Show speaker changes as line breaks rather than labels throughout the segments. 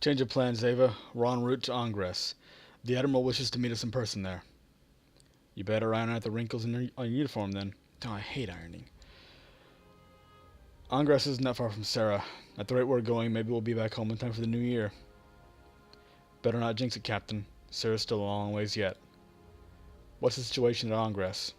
Change of plans, Ava. We're en route to Ingress. The Admiral wishes to meet us in person there. You better iron out the wrinkles in your uniform, then. Oh, I hate ironing. Ingress isn't that far from Sarah. At the rate we're going, maybe we'll be back home in time for the new year. Better not jinx it, Captain. Sarah's still a long ways yet. What's the situation at Ingress?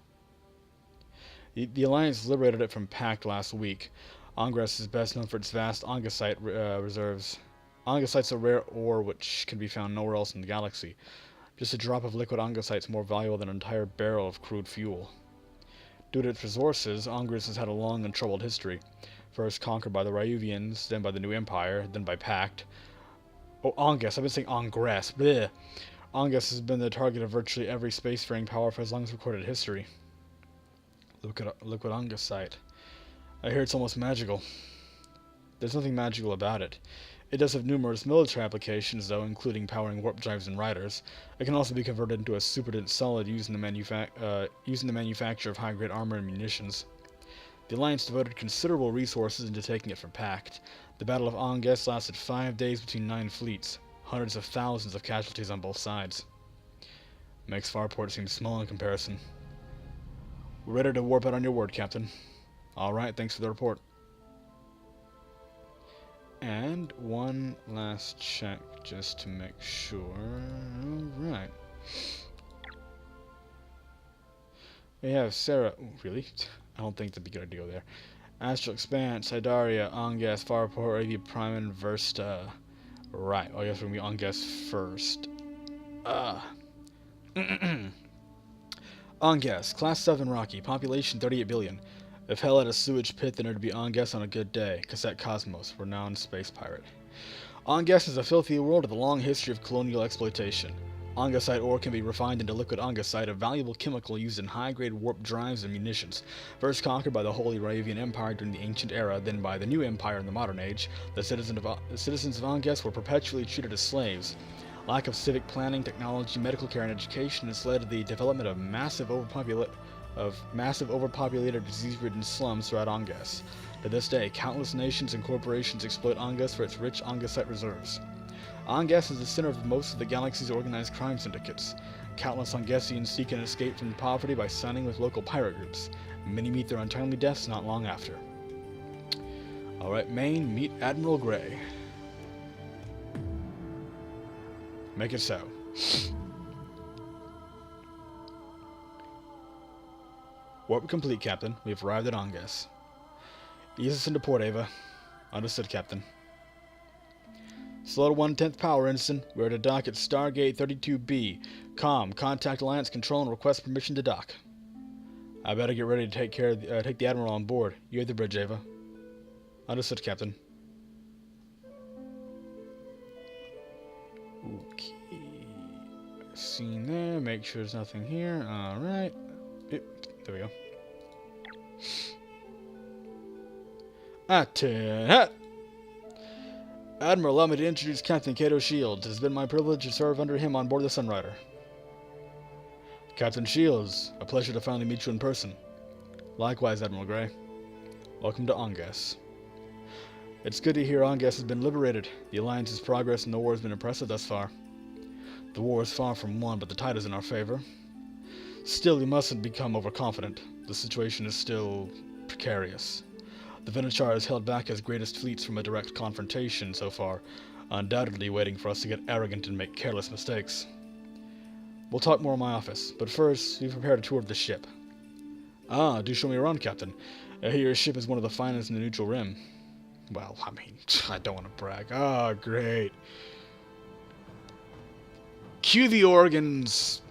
The Alliance liberated it from Pact last week. Ingress is best known for its vast ongosite reserves. Ongosite's a rare ore which can be found nowhere else in the galaxy. Just a drop of liquid ongosite is more valuable than an entire barrel of crude fuel. Due to its resources, Ingress has had a long and troubled history. First conquered by the Ryuvians, then by the New Empire, then by Pact. Oh, Ingress. I've been saying Ingress. Bleh. Ingress has been the target of virtually every spacefaring power for as long as recorded history. Liquid ongosite. I hear it's almost magical. There's nothing magical about it. It does have numerous military applications, though, including powering warp drives and riders. It can also be converted into a super-dense solid used in the manufacture of high-grade armor and munitions. The Alliance devoted considerable resources into taking it from Pact. The Battle of Ingress lasted 5 days between 9 fleets, hundreds of thousands of casualties on both sides. Makes Farport seem small in comparison. We're ready to warp out on your word, Captain. Alright, thanks for the report. And one last check just to make sure. Alright. We have Sarah. Ooh, really? I don't think that'd be a good idea to go there. Astral Expanse, Sidaria, Ongas, Farport, AV Prime, and Versta. Right. Oh, I guess we're going to be Ongas first. Ongas, Class 7 Rocky, population 38 billion. If hell had a sewage pit, then it'd be Ongas on a good day. Cassette Cosmos, renowned space pirate. Ongas is a filthy world with a long history of colonial exploitation. Ongosite ore can be refined into liquid ongosite, a valuable chemical used in high-grade warp drives and munitions. First conquered by the Holy Ryuvian Empire during the Ancient Era, then by the New Empire in the Modern Age, the citizens of Ongas were perpetually treated as slaves. Lack of civic planning, technology, medical care, and education has led to the development of massive overpopulated, disease-ridden slums throughout Ongas. To this day, countless nations and corporations exploit Ongas for its rich ongosite reserves. Ongas is the center of most of the galaxy's organized crime syndicates. Countless Ongasians seek an escape from poverty by signing with local pirate groups. Many meet their untimely deaths not long after. Alright, Maine, meet Admiral Gray. Make it so. Warp complete, Captain. We've arrived at Ongas. Ease us into port, Ava. Understood, Captain. Slow to 1/10 power, Ensign. We're to dock at Stargate 32B. Contact Alliance Control and request permission to dock. I better get ready to take the Admiral on board. You at the bridge, Ava. Understood, Captain. Okay. Seen there. Make sure there's nothing here. Alright. There we go. Admiral, allow me to introduce Captain Cato Shields. It has been my privilege to serve under him on board the Sunrider. Captain Shields, a pleasure to finally meet you in person. Likewise, Admiral Gray. Welcome to Ongas. It's good to hear Ongas has been liberated. The Alliance's progress in the war has been impressive thus far. The war is far from won, but the tide is in our favor. Still, you mustn't become overconfident. The situation is still precarious. The Venuchar has held back his greatest fleets from a direct confrontation so far, undoubtedly waiting for us to get arrogant and make careless mistakes. We'll talk more in my office, but first, we've prepared a tour of the ship. Do show me around, Captain. I hear your ship is one of the finest in the Neutral Rim. Well, I mean, I don't want to brag. Great. Cue the organs!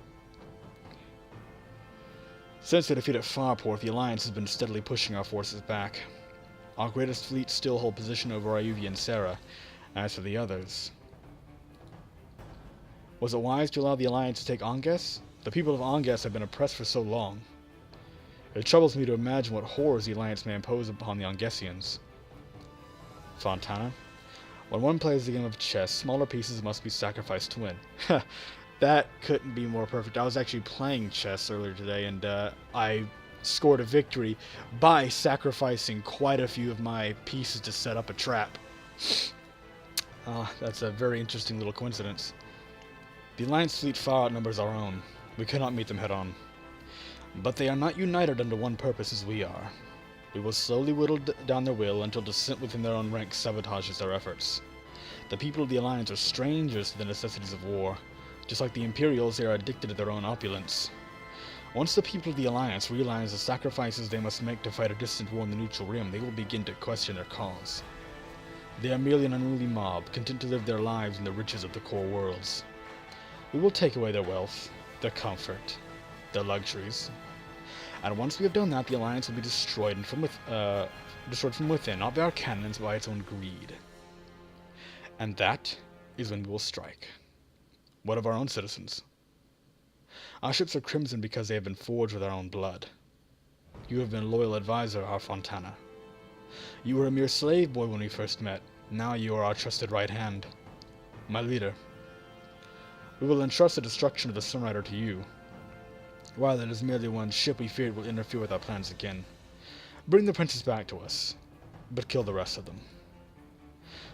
Since the defeat at Farport, the Alliance has been steadily pushing our forces back. Our greatest fleets still hold position over Ryuvi and Sarah. As for the others... Was it wise to allow the Alliance to take Ongas? The people of Ongas have been oppressed for so long. It troubles me to imagine what horrors the Alliance may impose upon the Ongasians. Fontana? When one plays the game of chess, smaller pieces must be sacrificed to win. That couldn't be more perfect. I was actually playing chess earlier today, and I scored a victory by sacrificing quite a few of my pieces to set up a trap. That's a very interesting little coincidence. The Alliance fleet far outnumbers our own. We cannot meet them head-on. But they are not united under one purpose as we are. We will slowly whittle down their will until dissent within their own ranks sabotages their efforts. The people of the Alliance are strangers to the necessities of war. Just like the Imperials, they are addicted to their own opulence. Once the people of the Alliance realize the sacrifices they must make to fight a distant war in the Neutral Rim, they will begin to question their cause. They are merely an unruly mob, content to live their lives in the riches of the core worlds. We will take away their wealth, their comfort, their luxuries. And once we have done that, the Alliance will be destroyed from within, not by our cannons, but by its own greed. And that is when we will strike. What of our own citizens? Our ships are crimson because they have been forged with our own blood. You have been a loyal advisor, our Fontana. You were a mere slave boy when we first met. Now you are our trusted right hand. My leader. We will entrust the destruction of the Sunrider to you. While it is merely one ship we feared will interfere with our plans again. Bring the princess back to us, but kill the rest of them.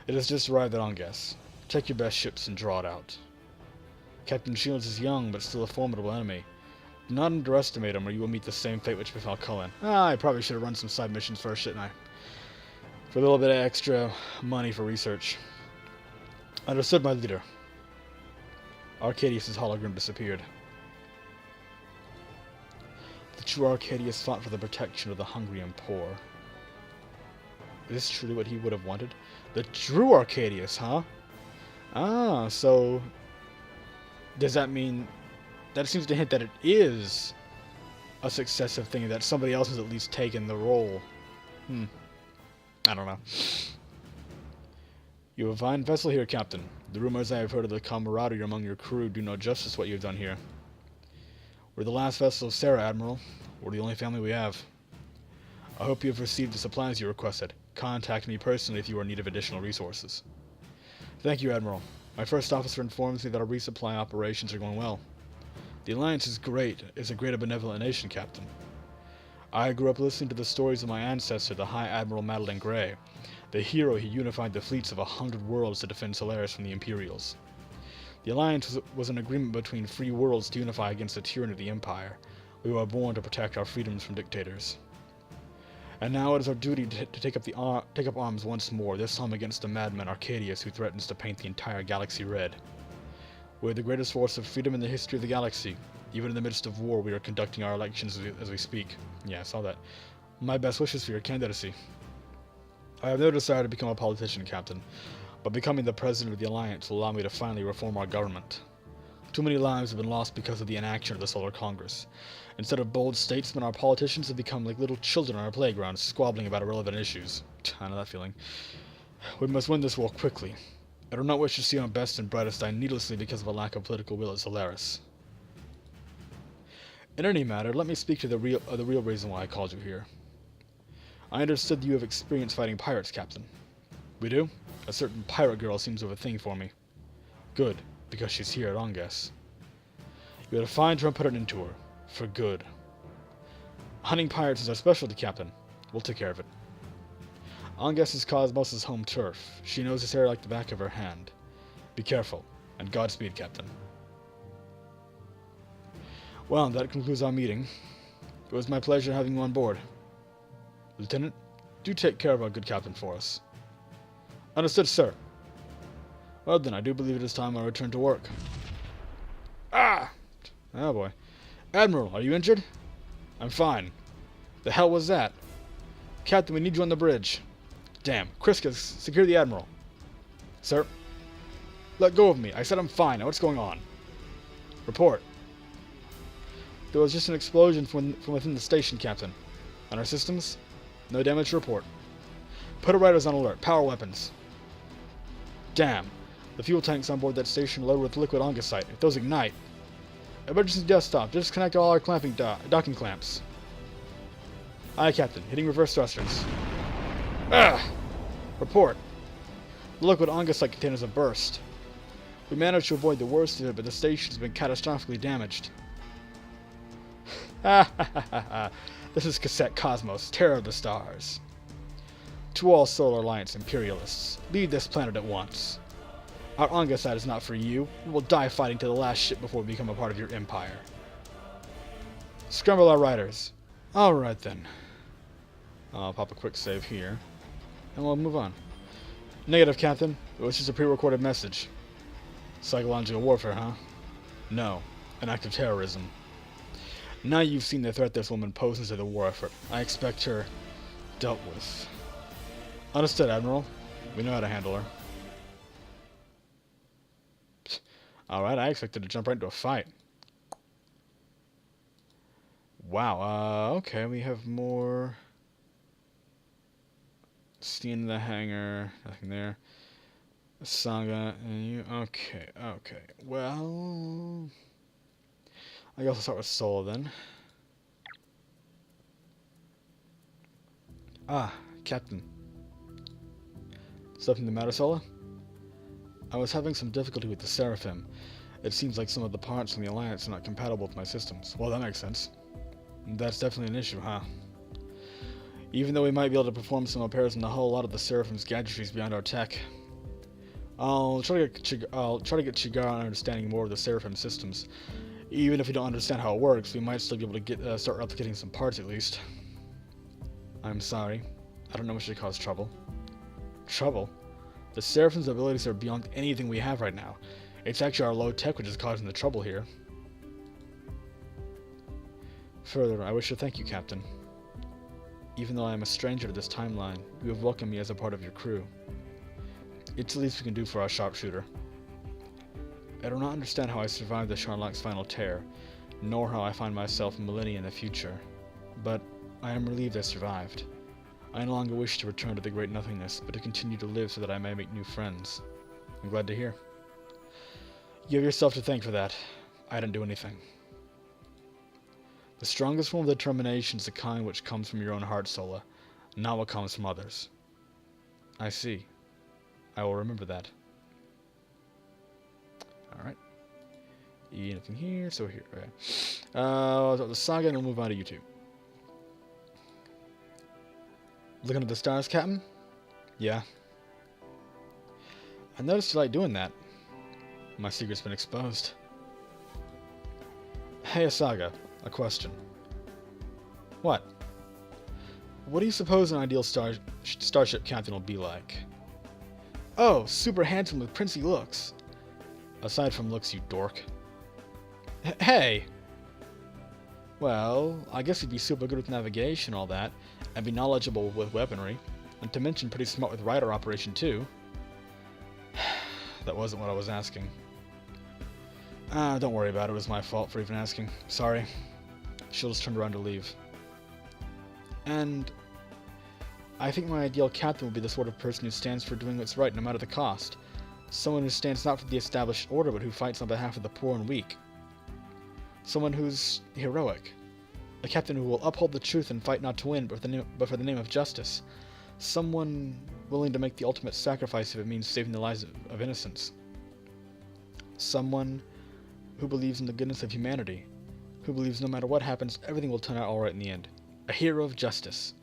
It has just arrived at Anges. Take your best ships and draw it out. Captain Shields is young, but still a formidable enemy. Do not underestimate him, or you will meet the same fate which befell Cullen. I probably should have run some side missions first, shouldn't I? For a little bit of extra money for research. Understood, my leader. Arcadius' hologram disappeared. The true Arcadius fought for the protection of the hungry and poor. Is this truly what he would have wanted? The true Arcadius, huh? Ah, so... does that mean... that seems to hint that it is a successive thing, that somebody else has at least taken the role. I don't know. You have a fine vessel here, Captain. The rumors I have heard of the camaraderie among your crew do no justice to what you have done here. We're the last vessel of Sarah, Admiral. We're the only family we have. I hope you have received the supplies you requested. Contact me personally if you are in need of additional resources. Thank you, Admiral. My first officer informs me that our resupply operations are going well. The Alliance is a great and benevolent nation, Captain. I grew up listening to the stories of my ancestor, the High Admiral Madeline Grey, the hero who unified the fleets of 100 worlds to defend Solaris from the Imperials. The Alliance was an agreement between free worlds to unify against the tyranny of the Empire. We were born to protect our freedoms from dictators. And now it is our duty to take up arms once more, this time against the madman Arcadius who threatens to paint the entire galaxy red. We're the greatest force of freedom in the history of the galaxy. Even in the midst of war, we are conducting our elections as we speak. Yeah, I saw that. My best wishes for your candidacy. I have no desire to become a politician, Captain, but becoming the president of the Alliance will allow me to finally reform our government. Too many lives have been lost because of the inaction of the Solar Congress. Instead of bold statesmen, our politicians have become like little children on our playground, squabbling about irrelevant issues. I know that feeling. We must win this war quickly. I do not wish to see our best and brightest die needlessly because of a lack of political will at Solaris. In any matter, let me speak to the real reason why I called you here. I understood that you have experience fighting pirates, Captain. We do? A certain pirate girl seems to have a thing for me. Good, because she's here at Anges. You had to find her and put it into her. For good. Hunting pirates is our specialty, Captain. We'll take care of it. Anges is Cosmos' home turf. She knows this area like the back of her hand. Be careful, and Godspeed, Captain. Well, that concludes our meeting. It was my pleasure having you on board. Lieutenant, do take care of our good captain for us. Understood, sir. Well then, I do believe it is time I return to work. Ah! Oh boy. Admiral, are you injured? I'm fine. The hell was that? Captain, we need you on the bridge. Damn. Kriska, secure the Admiral. Sir? Let go of me. I said I'm fine. Now what's going on? Report. There was just an explosion from within the station, Captain. On our systems? No damage to report. Put our riders on alert. Power weapons. Damn. The fuel tanks on board that station are loaded with liquid ongasite. If those ignite... Emergency desktop. Disconnect all our docking clamps. Aye, Captain. Hitting reverse thrusters. Ah! Report. The liquid ongasite containers have burst. We managed to avoid the worst of it, but the station has been catastrophically damaged. Ha ha ha ha ha. This is Cassette Cosmos, Terror of the Stars. To all Solar Alliance imperialists, leave this planet at once. Our Anga side is not for you. We will die fighting to the last ship before we become a part of your empire. Scramble our riders. Alright then. I'll pop a quick save here. And we'll move on. Negative, Captain. It was just a pre-recorded message. Psychological warfare, huh? No. An act of terrorism. Now you've seen the threat this woman poses to the war effort. I expect her dealt with. Understood, Admiral. We know how to handle her. Alright, I expected to jump right into a fight. Wow, okay, we have more. Steam in the hangar, nothing there. Saga, and you, okay. Well, I guess I'll start with Sola then. Ah, Captain. Something the matter, Sola? I was having some difficulty with the Seraphim. It seems like some of the parts from the Alliance are not compatible with my systems. Well, that makes sense. That's definitely an issue, huh? Even though we might be able to perform some repairs on the hull, a lot of the Seraphim's gadgetry is beyond our tech. I'll try to get Chigara on understanding more of the Seraphim systems. Even if we don't understand how it works, we might still be able to start replicating some parts at least. I'm sorry. I don't know what should cause trouble. Trouble? The Seraphim's abilities are beyond anything we have right now. It's actually our low tech which is causing the trouble here. Further, I wish to thank you, Captain. Even though I am a stranger to this timeline, you have welcomed me as a part of your crew. It's the least we can do for our sharpshooter. I do not understand how I survived the Sharlock's final tear, nor how I find myself millennia in the future, but I am relieved I survived. I no longer wish to return to the great nothingness, but to continue to live so that I may make new friends. I'm glad to hear. You have yourself to thank for that. I didn't do anything. The strongest form of determination is the kind which comes from your own heart, Sola, not what comes from others. I see. I will remember that. Alright. Anything here? So here. Okay. The Saga, and we'll move on to YouTube. Looking at the stars, Captain? Yeah. I noticed you like doing that. My secret's been exposed. Hey, Saga. A question. What? What do you suppose an ideal starship captain will be like? Oh, super handsome with princely looks. Aside from looks, you dork. Hey! Well, I guess he'd be super good with navigation and all that, and be knowledgeable with weaponry, and to mention pretty smart with rider operation too. That wasn't what I was asking. Don't worry about it, it was my fault for even asking. Sorry. She'll just turn around to leave. And I think my ideal captain will be the sort of person who stands for doing what's right no matter the cost. Someone who stands not for the established order but who fights on behalf of the poor and weak. Someone who's heroic. A captain who will uphold the truth and fight not to win but for the name of justice. Someone willing to make the ultimate sacrifice if it means saving the lives of innocents. Someone who believes in the goodness of humanity. Who believes no matter what happens, everything will turn out alright in the end. A hero of justice.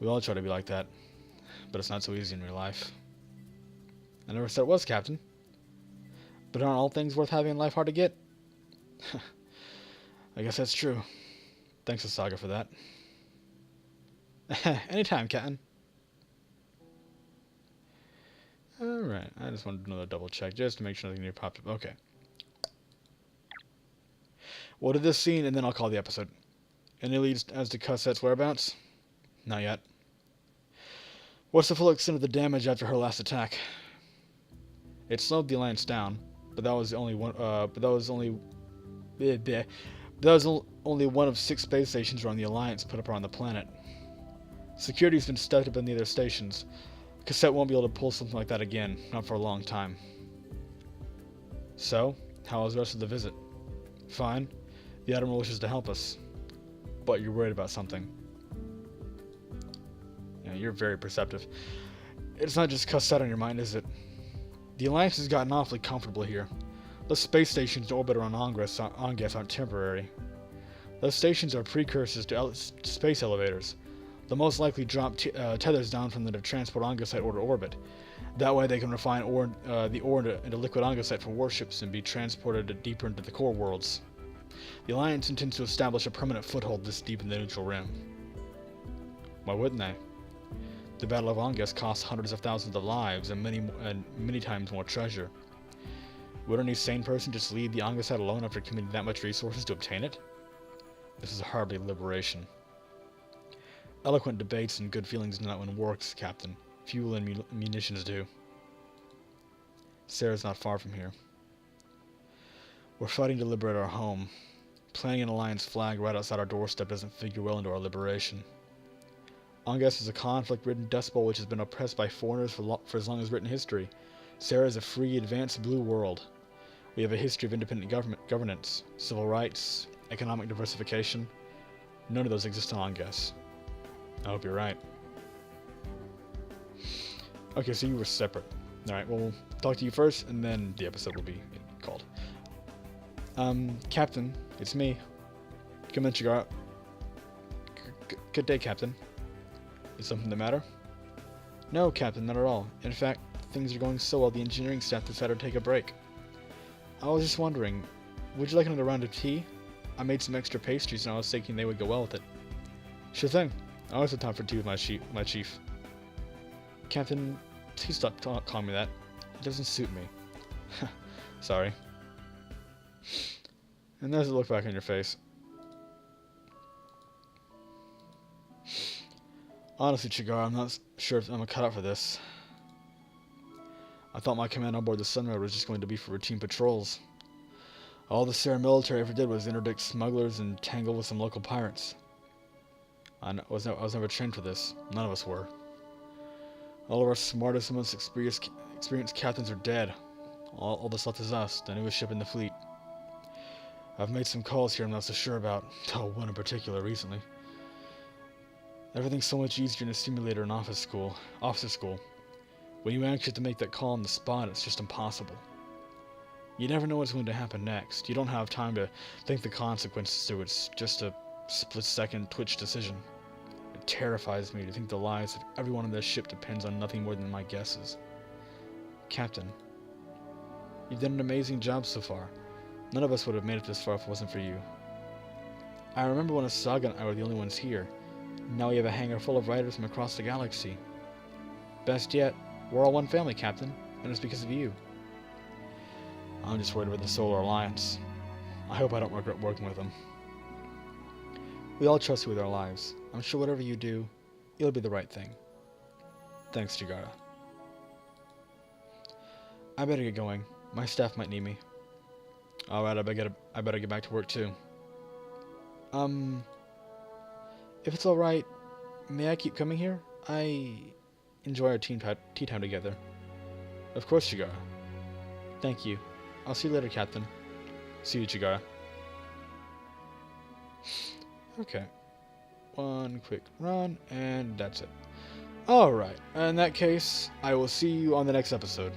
We all try to be like that, but it's not so easy in real life. I never said it was, Captain. But aren't all things worth having in life hard to get? I guess that's true. Thanks to Saga for that. Anytime, Captain. Alright, I just wanted another double check just to make sure nothing new popped up. Okay. What did this scene, and then I'll call the episode. Any leads as to Cossette's whereabouts? Not yet. What's the full extent of the damage after her last attack? It slowed the Alliance down, but that was only one. Only one of 6 space stations around the Alliance put up around the planet. Security's been stepped up in the other stations. Cossette won't be able to pull something like that again, not for a long time. So, how was the rest of the visit? Fine. The Admiral wishes to help us. But you're worried about something. Yeah, you're very perceptive. It's not just Cossette on your mind, is it? The Alliance has gotten awfully comfortable here. Those space stations that orbit around Ongas aren't temporary. Those stations are precursors to space elevators. They'll most likely drop tethers down from them to transport Ongosite ore to orbit. That way they can refine the ore into liquid Ongosite for warships and be transported deeper into the core worlds. The Alliance intends to establish a permanent foothold this deep in the neutral rim. Why wouldn't they? The Battle of Ongus cost hundreds of thousands of lives and many times more treasure. Would any sane person just leave the Ongosite alone after committing that much resources to obtain it? This is hardly liberation. Eloquent debates and good feelings do not win wars, Captain. Fuel and munitions do. Sarah's not far from here. We're fighting to liberate our home. Planting an Alliance flag right outside our doorstep doesn't figure well into our liberation. Ongus is a conflict-ridden dust bowl which has been oppressed by foreigners for as long as written history. Sarah is a free, advanced blue world. We have a history of independent governance, civil rights, economic diversification. None of those exist on Ongus. I hope you're right. Okay, so you were separate. Alright, well, we'll talk to you first, and then the episode will be called. Captain, it's me. Come in, Chigara. Good day, Captain. Is something the matter? No, Captain, not at all. In fact, things are going so well the engineering staff decided to take a break. I was just wondering, would you like another round of tea? I made some extra pastries and I was thinking they would go well with it. Sure thing. I always have time for tea with my chief. Captain, please stop calling me that. It doesn't suit me. Sorry. And there's a look back on your face. Honestly, Chigara, I'm not sure if I'm cut out for this. I thought my command on board the Sunrider was just going to be for routine patrols. All the Sarah military ever did was interdict smugglers and tangle with some local pirates. I was never trained for this. None of us were. All of our smartest and most experienced captains are dead. All that's left is us, the newest ship in the fleet. I've made some calls here I'm not so sure about. Oh, one in particular recently. Everything's so much easier in a simulator and officer school. When you actually have to make that call on the spot, it's just impossible. You never know what's going to happen next. You don't have time to think the consequences through. It's just a split-second twitch decision. It terrifies me to think the lives of everyone on this ship depends on nothing more than my guesses. Captain, you've done an amazing job so far. None of us would have made it this far if it wasn't for you. I remember when Asaga and I were the only ones here. Now we have a hangar full of riders from across the galaxy. Best yet, we're all one family, Captain, and it's because of you. I'm just worried about the Solar Alliance. I hope I don't regret working with them. We all trust you with our lives. I'm sure whatever you do, it'll be the right thing. Thanks, Chigara. I better get going. My staff might need me. Alright, I better get back to work too. If it's alright, may I keep coming here? I enjoy our tea time together. Of course, Chigara. Thank you. I'll see you later, Captain. See you, Chigara. Okay. One quick run, and that's it. Alright, in that case, I will see you on the next episode.